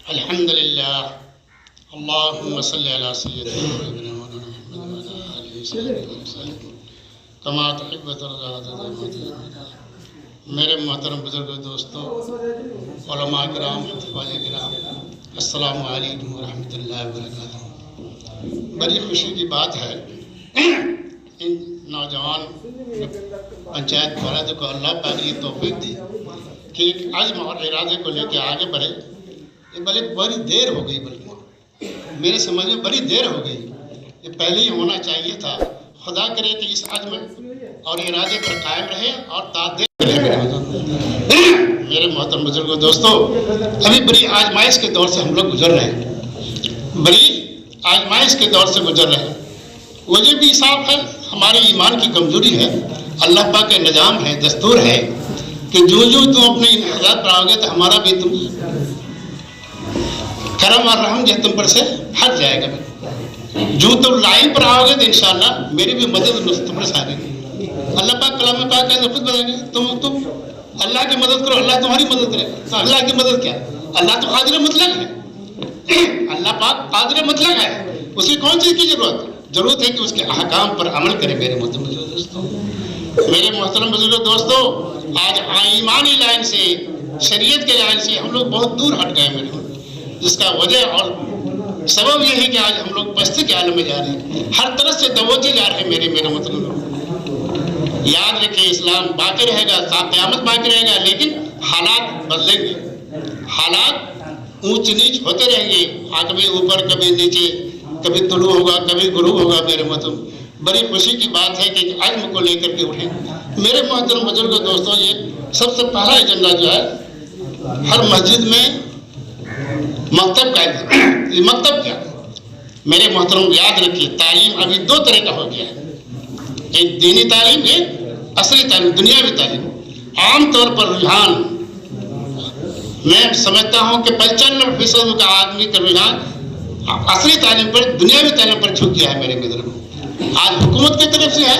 الحمدللہ اللہم صلی علی سیدنا محمد وعلی آلہ وسلم کما تحب وترضى. میرے محترم بزرگ دوستوں، علماء کرام، حفاظ کرام، السلام علیکم ورحمۃ اللہ وبرکاتہ. بڑی خوشی کی بات ہے، ان نوجوان پنچایت بلد کو اللہ پاک یہ توفیق دی کہ ایک عزم اور ارادے کو لے کے آگے بڑھے. یہ بڑی دیر ہو گئی، بلکہ میرے سمجھ میں بڑی دیر ہو گئی. یہ پہلے ہی ہونا چاہیے تھا. خدا کرے کہ اس عزم اور ارادے پر قائم رہے اور تعداد میرے محترم بزرگوں دوستوں، ابھی بڑی آزمائش کے دور سے ہم لوگ گزر رہے ہیں. بڑی آزمائش کے دور سے گزر رہے ہیں. وجہ بھی صاف ہے، ہماری ایمان کی کمزوری ہے. اللہ پاک کا نظام ہے، دستور ہے کہ جو تم اپنے حالات پر آؤ گے تو ہمارا بھی تم کرم اور رحم جو تم پر سے ہٹ جائے گا. جو تم لائن پر آؤ گے تو انشاءاللہ میری بھی مدد تم پر سے آئے گی. اللہ پاک کلام پاک کہتے خود بتائیں گے تم اللہ کی مدد کرو، اللہ تمہاری مدد کرے. تو اللہ کی مدد کیا؟ اللہ تو قادر مطلق ہے. اللہ پاک قادر مطلق ہے. اسی کون چیز کی ضرورت ہے کہ اس کے احکام پر عمل کرے. میرے محترم بزرگ دوستوں، میرے محترم بزرگ دوستوں، آج ایمانی لائن سے، شریعت کے لائن سے ہم لوگ بہت دور ہٹ گئے. میرے جس کا وجہ اور سبب یہ ہے کہ آج ہم لوگ پستی کے عالم میں جا رہے ہیں. ہر طرف سے دبوچے جا رہے ہیں. میرے مطلب یاد رکھیں، اسلام باقی رہے گا، قیامت باقی رہے گا، لیکن حالات بدلیں گے. حالات اونچ نیچ ہوتے رہیں گے. کبھی اوپر کبھی نیچے، کبھی طلوع ہوگا کبھی غروب ہوگا. میرے محترم بڑی خوشی کی بات ہے کہ عزم کو لے کر کے اٹھیں. میرے محترم بزرگ دوستوں، یہ سب سے پہلا ایجنڈا جو ہے ہر مسجد میں مکتب کا ہے. یہ مکتب کیا؟ میرے محترم یاد رکھیے، تعلیم ابھی دو طرح کا ہو گیا ہے. ایک دینی تعلیم، ایک اصلی تعلیم، دنیاوی تعلیم. عام طور پر رجحان میں سمجھتا ہوں کہ 95% کا آدمی کا رجحان اصلی تعلیم پر، دنیاوی تعلیم پر جھک گیا ہے. میرے محترم آج حکومت کی طرف سے ہے،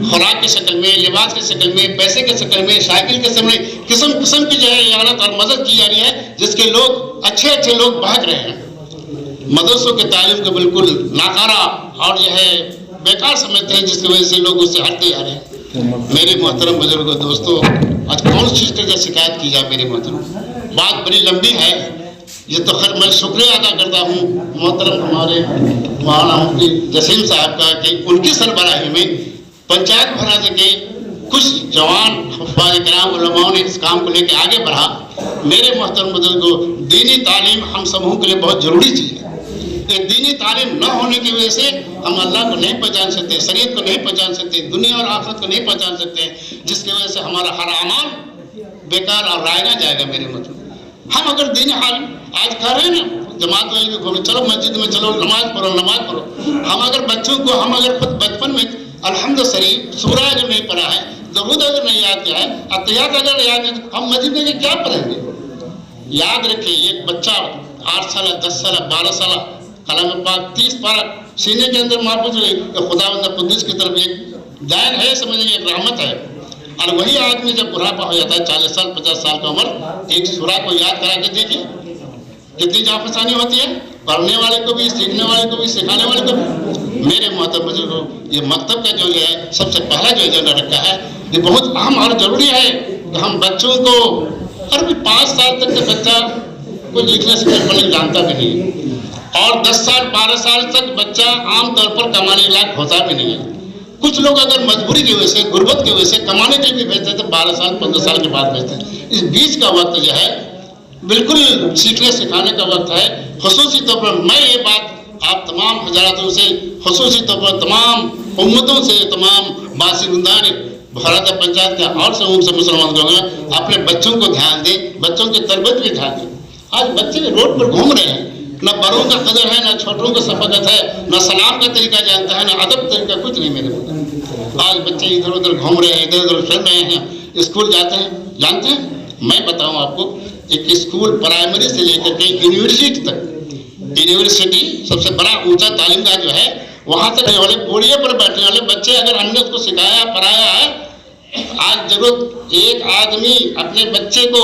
خوراک کی شکل میں، لباس کی شکل میں، پیسے کی شکل میں، سائیکل کے شکل میں، قسم قسم کی جو ہے اعانت اور مدد کی جا رہی ہے، جس کے لوگ اچھے لوگ بھاگ رہے ہیں. مدرسوں کے تعلیم کو بالکل ناکارہ اور جو ہے بیکار سمجھتے ہیں، جس کی وجہ سے لوگ اس سے ہٹتے جا رہے ہیں. میرے محترم بزرگوں دوستوں، آج کون سی چیز کی شکایت کی جائے؟ میرے محترم بات بڑی لمبی ہے. یہ تو خیر میں شکریہ ادا کرتا ہوں محترم ہمارے مولانا مفتی جسیم صاحب کا کہ ان کی سربراہی میں پنچایت بھرا کے کچھ جوان حفاظ کرام علماء نے اس کام کو لے کے آگے بڑھا. میرے محترم بزرگوں، دینی تعلیم ہم سبوں کے لیے بہت ضروری چیز ہے. ایک دینی تعلیم نہ ہونے کی وجہ سے ہم اللہ کو نہیں پہچان سکتے، شریعت کو نہیں پہچان سکتے، دنیا اور آخرت کو نہیں پہچان سکتے، جس کی وجہ سے ہمارا ہر عمل بیکار اور رائے نہ جائے گا. میرے مطلب ہم اگر دینی حال آج کر رہے ہیں نا، جماعت والے بھی کھولو، چلو مسجد میں چلو، نماز پڑھو. ہم اگر بچوں کو، ہم اگر خود بچپن میں الحمد شریف سورہ اگر نہیں پڑھا ہے، درود اگر نہیں یاد کیا ہے، اتحیات اگر یاد ہے، ہم مسجد میں کیا پڑھیں گے؟ یاد رکھیں، ایک بچہ 8 سالہ 10 سالہ 12 سالہ کلام پاک 30 پارہ سینے کے اندر محفوظ رہے کہ خداوند قدوس کی طرف ایک دائر ہے، سمجھیں ایک رحمت ہے. اور وہی آدمی جب بڑھاپا ہو جاتا ہے، 40 سال 50 سال کا عمر، ایک سورہ کو یاد کرا کے دیکھیں کتنی جافسانی ہوتی ہے، پڑھنے والے کو بھی، سیکھنے والے کو بھی، سکھانے والے کو بھی. میرے محترم بزرگوں، یہ مکتب کا جو ہے سب سے پہلا جو ایجنڈا رکھا ہے، یہ بہت اہم اور ضروری ہے کہ ہم بچوں کو، اور بھی 5 سال تک کے بچہ کوئی لکھنے سے پڑھنے جانتا بھی نہیں، اور 10 سال 12 سال تک بچہ عام طور پر کمانے لائق ہوتا بھی نہیں ہے. کچھ لوگ اگر مجبوری کی وجہ سے، غربت کی وجہ سے کمانے کے لیے بھیجتے ہیں تو 12 سال 15 سال کے بعد بھیجتے ہیں. اس بیچ کا وقت جو ہے بالکل سیکھنے سکھانے کا وقت ہے. خصوصی طور پر میں یہ بات آپ تمام حضراتوں سے، خصوصی طور پر تمام امتوں سے، تمام باشندگان بھارت پنچایت کے اور سے مسلمان لوگ ہیں، اپنے بچوں کو دھیان دیں، بچوں کی تربیت بھی دھیان دیں. آج بچے روڈ پر گھوم رہے ہیں، نہ بڑوں کا قدر ہے، نہ چھوٹوں کا شفقت ہے، نہ سلام کا طریقہ جانتا ہے، نہ ادب طریقہ، کچھ نہیں. میرے کو آج بچے ادھر ادھر گھوم رہے ہیں، ادھر ادھر پھر رہے ہیں، اسکول جاتے ہیں. جانتے ہیں، میں بتاؤں آپ کو، ایک اسکول پرائمری سے لے کر کے یونیورسٹی تک، یونیورسٹی سب سے بڑا اونچا تعلیم کا جو ہے، وہاں تک والے پوڑیے پر بیٹھنے والے بچے اگر ہم نے اس کو سکھایا پڑھایا ہے. آج ضرورت ایک آدمی اپنے بچے کو